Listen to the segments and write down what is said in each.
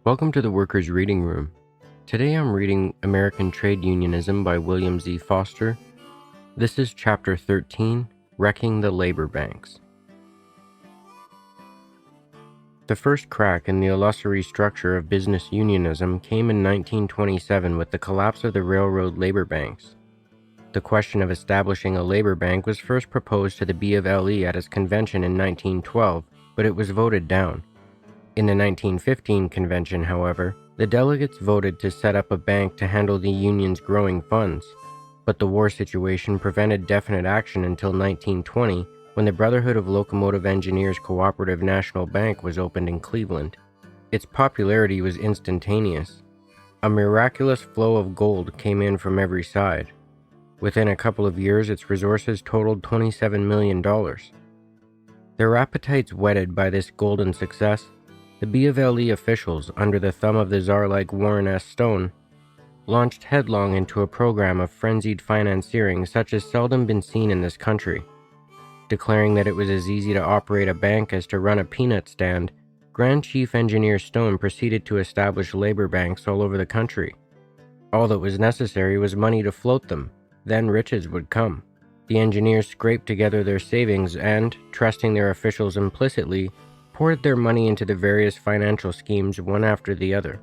Welcome to the Workers' Reading Room. Today I'm reading American Trade Unionism by William Z. Foster. This is Chapter 13, Wrecking the Labor Banks. The first crack in the illusory structure of business unionism came in 1927 with the collapse of the railroad labor banks. The question of establishing a labor bank was first proposed to the B of LE at its convention in 1912, but it was voted down. In the 1915 convention, however, the delegates voted to set up a bank to handle the union's growing funds, but the war situation prevented definite action until 1920, when the Brotherhood of Locomotive Engineers Cooperative National Bank was opened in Cleveland. Its popularity was instantaneous. A miraculous flow of gold came in from every side. Within a couple of years, its resources totaled $27 million. Their appetites whetted by this golden success, the B of LE officials, under the thumb of the czar-like Warren S. Stone, launched headlong into a program of frenzied financiering such as seldom been seen in this country. Declaring that it was as easy to operate a bank as to run a peanut stand, Grand Chief Engineer Stone proceeded to establish labor banks all over the country. All that was necessary was money to float them, then riches would come. The engineers scraped together their savings and, trusting their officials implicitly, poured their money into the various financial schemes one after the other.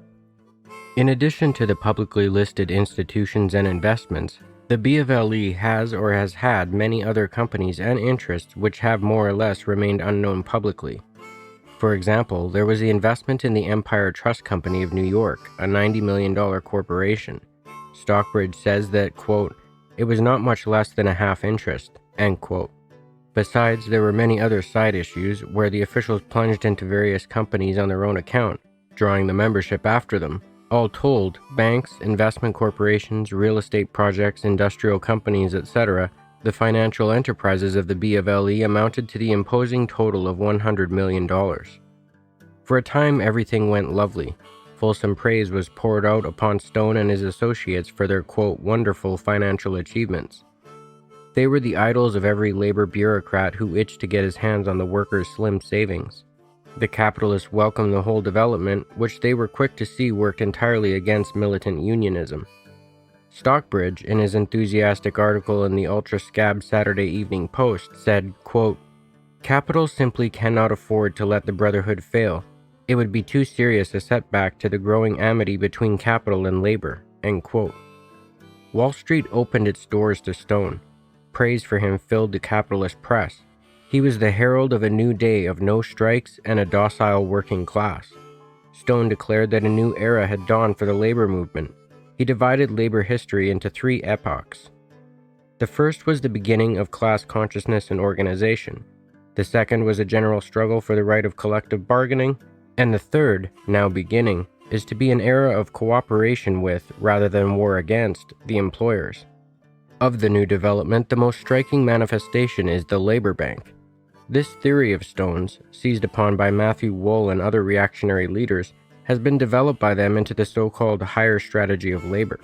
In addition to the publicly listed institutions and investments, the B of LE has or has had many other companies and interests which have more or less remained unknown publicly. For example, there was the investment in the Empire Trust Company of New York, a $90 million corporation. Stockbridge says that, quote, "it was not much less than a half interest," end quote. Besides, there were many other side issues where the officials plunged into various companies on their own account, drawing the membership after them. All told, banks, investment corporations, real estate projects, industrial companies, etc., the financial enterprises of the B of LE amounted to the imposing total of $100 million. For a time, everything went lovely. Fulsome praise was poured out upon Stone and his associates for their, quote, "wonderful financial achievements." They were the idols of every labor bureaucrat who itched to get his hands on the workers' slim savings. The capitalists welcomed the whole development, which they were quick to see worked entirely against militant unionism. Stockbridge, in his enthusiastic article in the ultra-scab Saturday Evening Post, said, quote, "Capital simply cannot afford to let the Brotherhood fail. It would be too serious a setback to the growing amity between capital and labor," end quote. Wall Street opened its doors to Stone. Praise for him filled the capitalist press. He was the herald of a new day of no strikes and a docile working class. Stone declared that a new era had dawned for the labor movement. He divided labor history into three epochs. The first was the beginning of class consciousness and organization. The second was a general struggle for the right of collective bargaining. And the third, now beginning, is to be an era of cooperation with, rather than war against, the employers. Of the new development, the most striking manifestation is the labor bank. This theory of Stone's, seized upon by Matthew Wool and other reactionary leaders, has been developed by them into the so-called higher strategy of labor.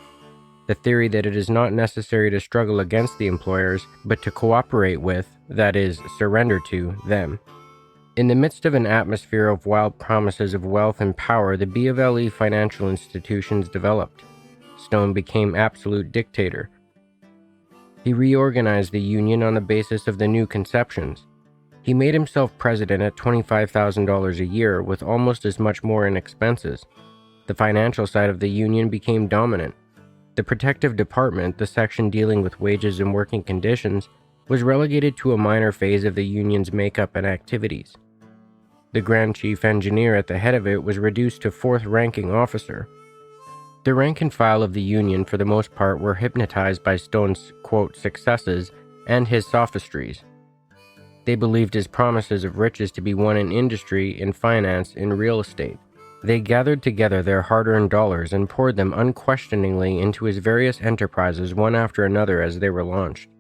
The theory that it is not necessary to struggle against the employers, but to cooperate with, that is, surrender to, them. In the midst of an atmosphere of wild promises of wealth and power, the B of LE financial institutions developed. Stone became absolute dictator. He reorganized the union on the basis of the new conceptions. He made himself president at $25,000 a year, with almost as much more in expenses. The financial side of the union became dominant. The protective department, the section dealing with wages and working conditions, was relegated to a minor phase of the union's makeup and activities. The Grand Chief Engineer at the head of it was reduced to fourth-ranking officer. The rank and file of the union, for the most part, were hypnotized by Stone's, quote, successes and his sophistries. They believed his promises of riches to be won in industry, in finance, in real estate. They gathered together their hard-earned dollars and poured them unquestioningly into his various enterprises one after another as they were launched.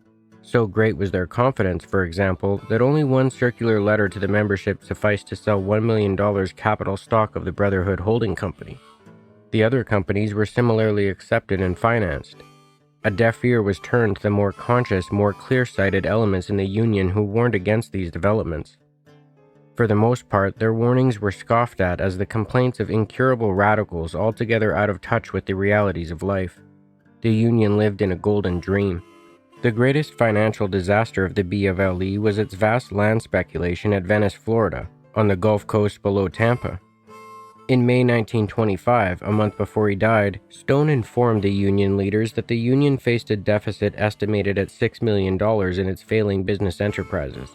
So great was their confidence, for example, that only one circular letter to the membership sufficed to sell $1 million capital stock of the Brotherhood Holding Company. The other companies were similarly accepted and financed. A deaf ear was turned to the more conscious, more clear-sighted elements in the union who warned against these developments. For the most part, their warnings were scoffed at as the complaints of incurable radicals altogether out of touch with the realities of life. The Union lived in a golden dream. The greatest financial disaster of the B of LE was its vast land speculation at Venice, Florida, on the Gulf Coast below Tampa. In May 1925, a month before he died, Stone informed the Union leaders that the Union faced a deficit estimated at $6 million in its failing business enterprises.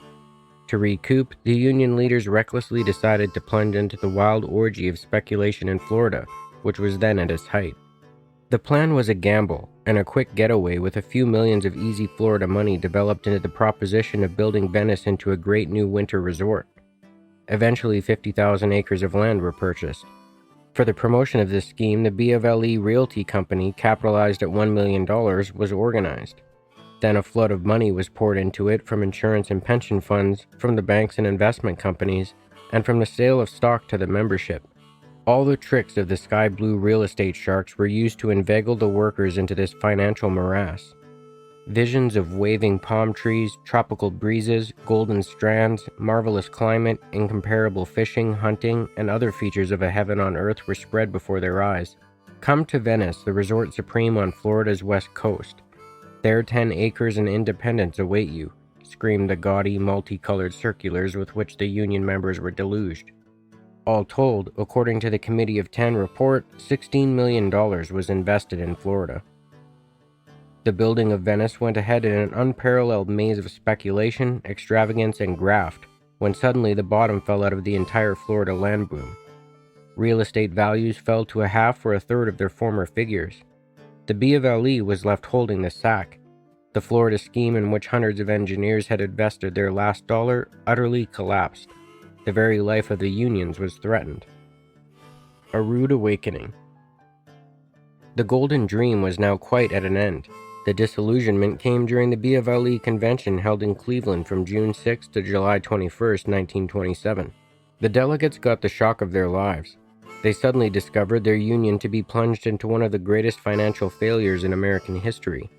To recoup, the Union leaders recklessly decided to plunge into the wild orgy of speculation in Florida, which was then at its height. The plan was a gamble, and a quick getaway with a few millions of easy Florida money developed into the proposition of building Venice into a great new winter resort. Eventually, 50,000 acres of land were purchased. For the promotion of this scheme, the B of LE Realty Company, capitalized at $1 million, was organized. Then a flood of money was poured into it from insurance and pension funds, from the banks and investment companies, and from the sale of stock to the membership. All the tricks of the sky blue real estate sharks were used to inveigle the workers into this financial morass. Visions of waving palm trees, tropical breezes, golden strands, marvelous climate, incomparable fishing, hunting, and other features of a heaven on earth were spread before their eyes. Come to Venice, the resort supreme on Florida's west coast. There 10 acres and independence await you, screamed the gaudy, multicolored circulars with which the Union members were deluged. All told, according to the Committee of 10 report, $16 million was invested in Florida. The building of Venice went ahead in an unparalleled maze of speculation, extravagance, and graft, when suddenly the bottom fell out of the entire Florida land boom. Real estate values fell to a half or a third of their former figures. The B of LE was left holding the sack. The Florida scheme, in which hundreds of engineers had invested their last dollar, utterly collapsed. The very life of the unions was threatened. A rude awakening. The golden dream was now quite at an end. The disillusionment came during the B of LE convention held in Cleveland from June 6 to July 21, 1927. The delegates got the shock of their lives. They suddenly discovered their union to be plunged into one of the greatest financial failures in American history.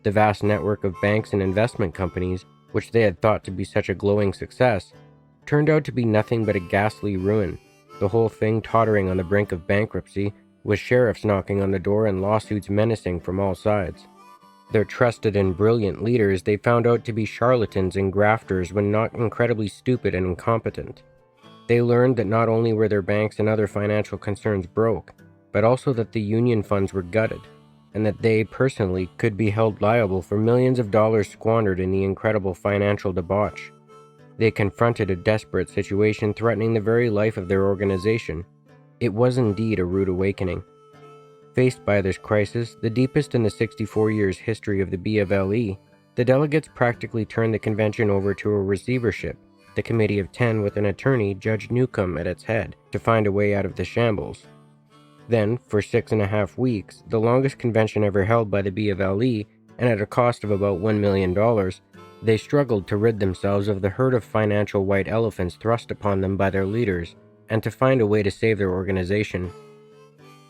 The vast network of banks and investment companies, which they had thought to be such a glowing success, turned out to be nothing but a ghastly ruin, the whole thing tottering on the brink of bankruptcy, with sheriffs knocking on the door and lawsuits menacing from all sides. Their trusted and brilliant leaders they found out to be charlatans and grafters when not incredibly stupid and incompetent. They learned that not only were their banks and other financial concerns broke, but also that the union funds were gutted, and that they personally could be held liable for millions of dollars squandered in the incredible financial debauch. They confronted a desperate situation threatening the very life of their organization. It was indeed a rude awakening. Faced by this crisis, the deepest in the 64 years' history of the B of LE, the delegates practically turned the convention over to a receivership, the Committee of 10 with an attorney, Judge Newcomb, at its head, to find a way out of the shambles. Then, for 6.5 weeks, the longest convention ever held by the B of LE, and at a cost of about $1 million, they struggled to rid themselves of the herd of financial white elephants thrust upon them by their leaders, and to find a way to save their organization.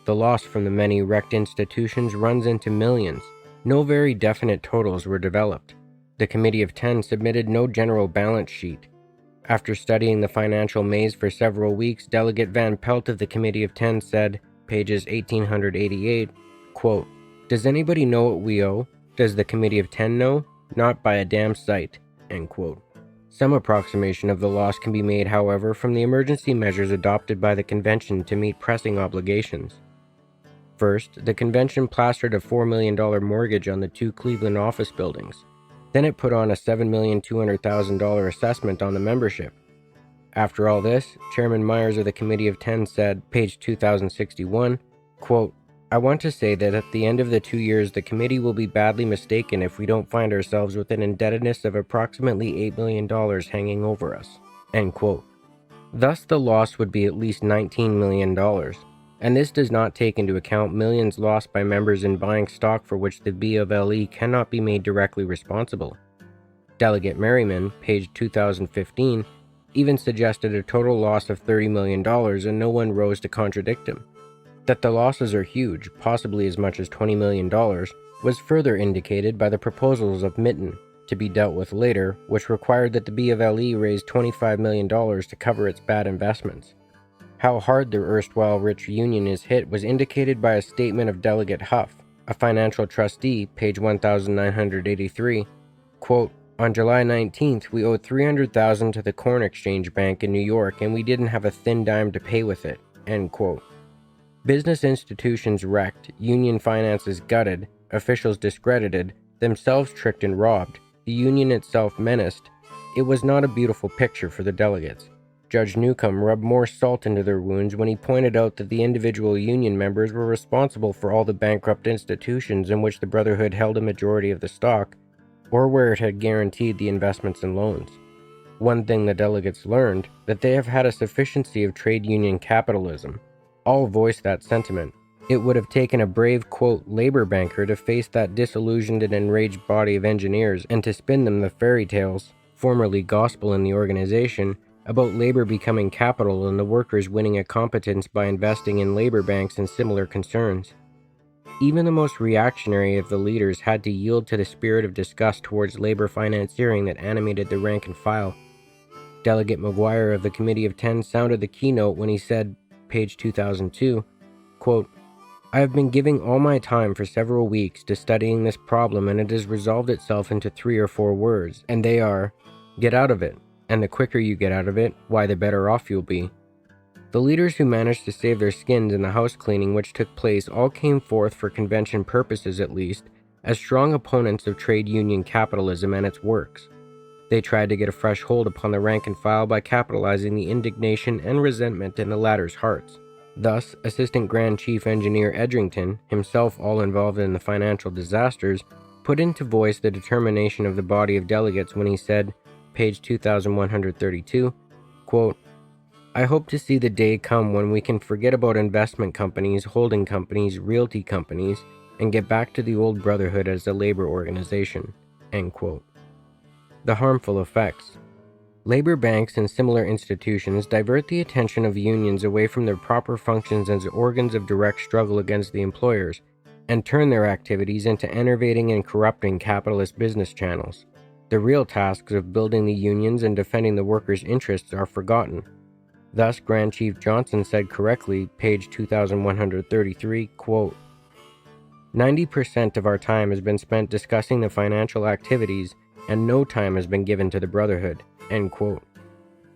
The loss from the many wrecked institutions runs into millions. No very definite totals were developed. The Committee of 10 submitted no general balance sheet. After studying the financial maze for several weeks, Delegate Van Pelt of the Committee of 10 said, pages 1888, quote, "Does anybody know what we owe? Does the Committee of 10 know? Not by a damn sight," end quote. Some approximation of the loss can be made, however, from the emergency measures adopted by the convention to meet pressing obligations. First, the convention plastered a $4 million mortgage on the 2 Cleveland office buildings. Then it put on a $7,200,000 assessment on the membership. After all this, Chairman Myers of the Committee of 10 said, page 2061, quote, "I want to say that at the end of the 2 years, the committee will be badly mistaken if we don't find ourselves with an indebtedness of approximately $8 million hanging over us," end quote. Thus, the loss would be at least $19 million. And this does not take into account millions lost by members in buying stock for which the B of LE cannot be made directly responsible. Delegate Merriman, page 2015, even suggested a total loss of $30 million, and no one rose to contradict him. That the losses are huge, possibly as much as $20 million, was further indicated by the proposals of Mitten, to be dealt with later, which required that the B of LE raise $25 million to cover its bad investments. How hard the erstwhile rich union is hit was indicated by a statement of Delegate Huff, a financial trustee, page 1983, quote, "On July 19th, we owed $300,000 to the Corn Exchange Bank in New York, and we didn't have a thin dime to pay with it," end quote. Business institutions wrecked, union finances gutted, officials discredited, themselves tricked and robbed, the union itself menaced. It was not a beautiful picture for the delegates. Judge Newcomb rubbed more salt into their wounds when he pointed out that the individual union members were responsible for all the bankrupt institutions in which the Brotherhood held a majority of the stock, or where it had guaranteed the investments and loans. One thing the delegates learned, that they have had a sufficiency of trade union capitalism. All voiced that sentiment. It would have taken a brave, quote, labor banker to face that disillusioned and enraged body of engineers and to spin them the fairy tales, formerly gospel in the organization, about labor becoming capital and the workers winning a competence by investing in labor banks and similar concerns. Even the most reactionary of the leaders had to yield to the spirit of disgust towards labor financiering that animated the rank and file. Delegate McGuire of the Committee of 10 sounded the keynote when he said, page 2002, quote, "I have been giving all my time for several weeks to studying this problem, and it has resolved itself into 3 or 4 words, and they are, get out of it, and the quicker you get out of it, why the better off you'll be." The leaders who managed to save their skins in the house cleaning which took place all came forth, for convention purposes at least, as strong opponents of trade union capitalism and its works. They tried to get a fresh hold upon the rank and file by capitalizing the indignation and resentment in the latter's hearts. Thus, Assistant Grand Chief Engineer Edrington, himself all involved in the financial disasters, put into voice the determination of the body of delegates when he said, page 2132, quote, "I hope to see the day come when we can forget about investment companies, holding companies, realty companies, and get back to the old brotherhood as a labor organization," end quote. The harmful effects. Labor banks and similar institutions divert the attention of unions away from their proper functions as organs of direct struggle against the employers, and turn their activities into enervating and corrupting capitalist business channels. The real tasks of building the unions and defending the workers' interests are forgotten. Thus, Grand Chief Johnson said correctly, page 2133, quote, 90% of our time has been spent discussing the financial activities, and no time has been given to the Brotherhood," end quote.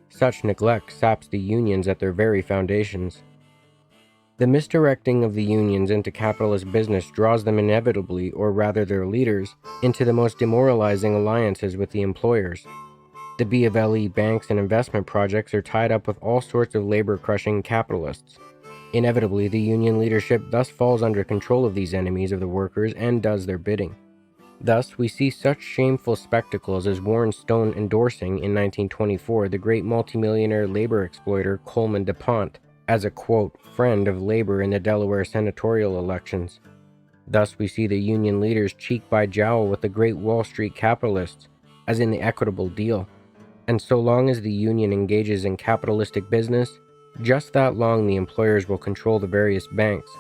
Such neglect saps the unions at their very foundations. The misdirecting of the unions into capitalist business draws them inevitably, or rather their leaders, into the most demoralizing alliances with the employers. The B of LE banks and investment projects are tied up with all sorts of labor-crushing capitalists. Inevitably, the union leadership thus falls under control of these enemies of the workers and does their bidding. Thus, we see such shameful spectacles as Warren Stone endorsing in 1924 the great multimillionaire labor exploiter Coleman DuPont as a, quote, friend of labor in the Delaware senatorial elections. Thus, we see the union leaders cheek by jowl with the great Wall Street capitalists, as in the Equitable Deal. And so long as the union engages in capitalistic business, just that long the employers will control the various banks.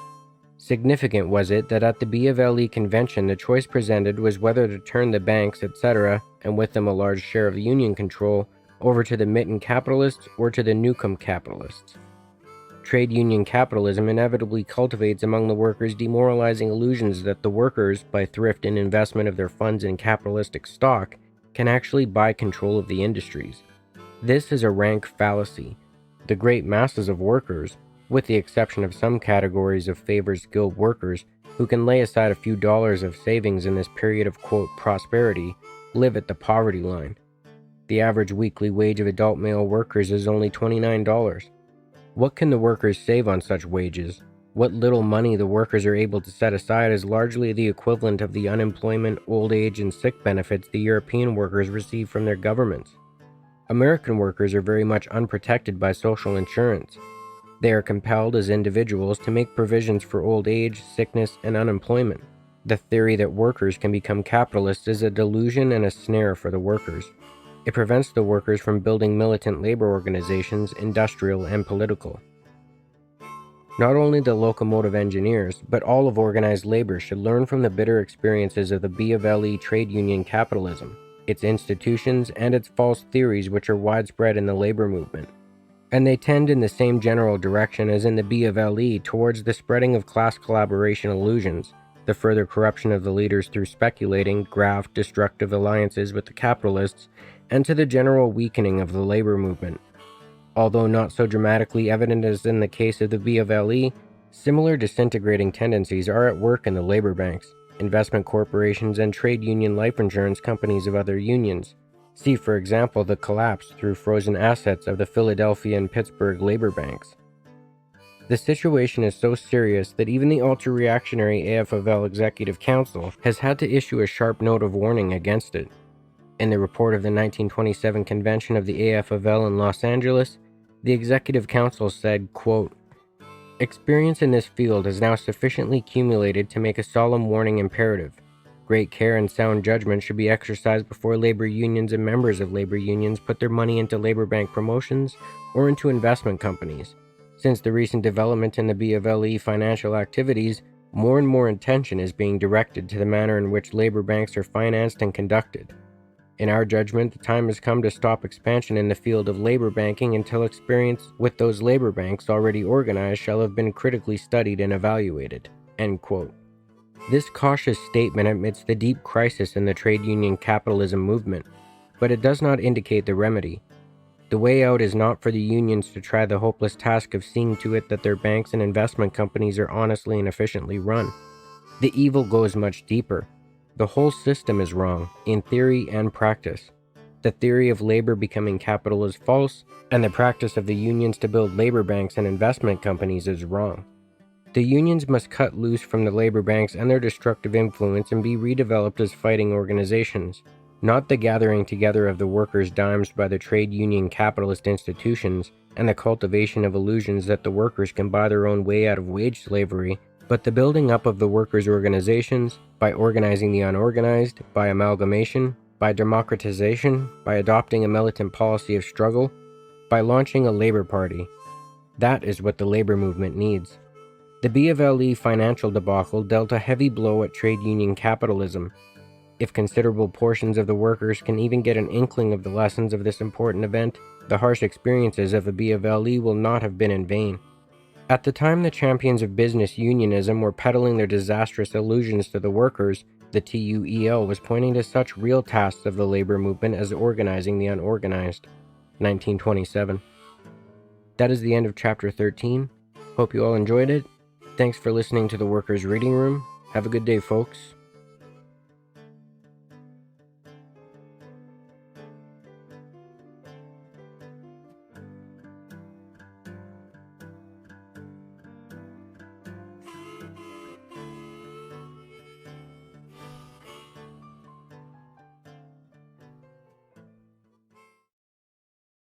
Significant was it that at the B of LE convention the choice presented was whether to turn the banks, etc., and with them a large share of the union control, over to the Mitten capitalists or to the Newcomb capitalists. Trade union capitalism inevitably cultivates among the workers demoralizing illusions that the workers, by thrift and investment of their funds in capitalistic stock, can actually buy control of the industries. This is a rank fallacy. The great masses of workers, with the exception of some categories of favored skilled workers who can lay aside a few dollars of savings in this period of, quote, prosperity, live at the poverty line. The average weekly wage of adult male workers is only $29. What can the workers save on such wages? What little money the workers are able to set aside is largely the equivalent of the unemployment, old age, and sick benefits the European workers receive from their governments. American workers are very much unprotected by social insurance. They are compelled as individuals to make provisions for old age, sickness, and unemployment. The theory that workers can become capitalists is a delusion and a snare for the workers. It prevents the workers from building militant labor organizations, industrial and political. Not only the locomotive engineers, but all of organized labor should learn from the bitter experiences of the B of LE trade union capitalism. its institutions, and its false theories which are widespread in the labor movement. And they tend in the same general direction as in the B of LE towards the spreading of class collaboration illusions, the further corruption of the leaders through speculating, graft, destructive alliances with the capitalists, and to the general weakening of the labor movement. Although not so dramatically evident as in the case of the B of LE, similar disintegrating tendencies are at work in the labor banks, investment corporations, and trade union life insurance companies of other unions. See, for example, the collapse through frozen assets of the Philadelphia and Pittsburgh labor banks. The situation is so serious that even the ultra-reactionary AFL Executive Council has had to issue a sharp note of warning against it. In the report of the 1927 convention of the AFL in Los Angeles, the Executive Council said, quote, "Experience in this field has now sufficiently accumulated to make a solemn warning imperative. Great care and sound judgment should be exercised before labor unions and members of labor unions put their money into labor bank promotions or into investment companies. Since the recent development in the B of LE financial activities, more and more attention is being directed to the manner in which labor banks are financed and conducted. In our judgment, the time has come to stop expansion in the field of labor banking until experience with those labor banks already organized shall have been critically studied and evaluated." End quote. This cautious statement admits the deep crisis in the trade union capitalism movement, but it does not indicate the remedy. The way out is not for the unions to try the hopeless task of seeing to it that their banks and investment companies are honestly and efficiently run. The evil goes much deeper. The whole system is wrong, in theory and practice. The theory of labor becoming capital is false, and the practice of the unions to build labor banks and investment companies is wrong. The unions must cut loose from the labor banks and their destructive influence and be redeveloped as fighting organizations, not the gathering together of the workers' dimes by the trade union capitalist institutions and the cultivation of illusions that the workers can buy their own way out of wage slavery, but the building up of the workers' organizations by organizing the unorganized, by amalgamation, by democratization, by adopting a militant policy of struggle, by launching a labor party. That is what the labor movement needs. The B of LE financial debacle dealt a heavy blow at trade union capitalism. If considerable portions of the workers can even get an inkling of the lessons of this important event, the harsh experiences of the B of LE will not have been in vain. At the time the champions of business unionism were peddling their disastrous illusions to the workers, the TUEL was pointing to such real tasks of the labor movement as organizing the unorganized. 1927. That is the end of chapter 13. Hope you all enjoyed it. Thanks for listening to the Workers' Reading Room. Have a good day, folks.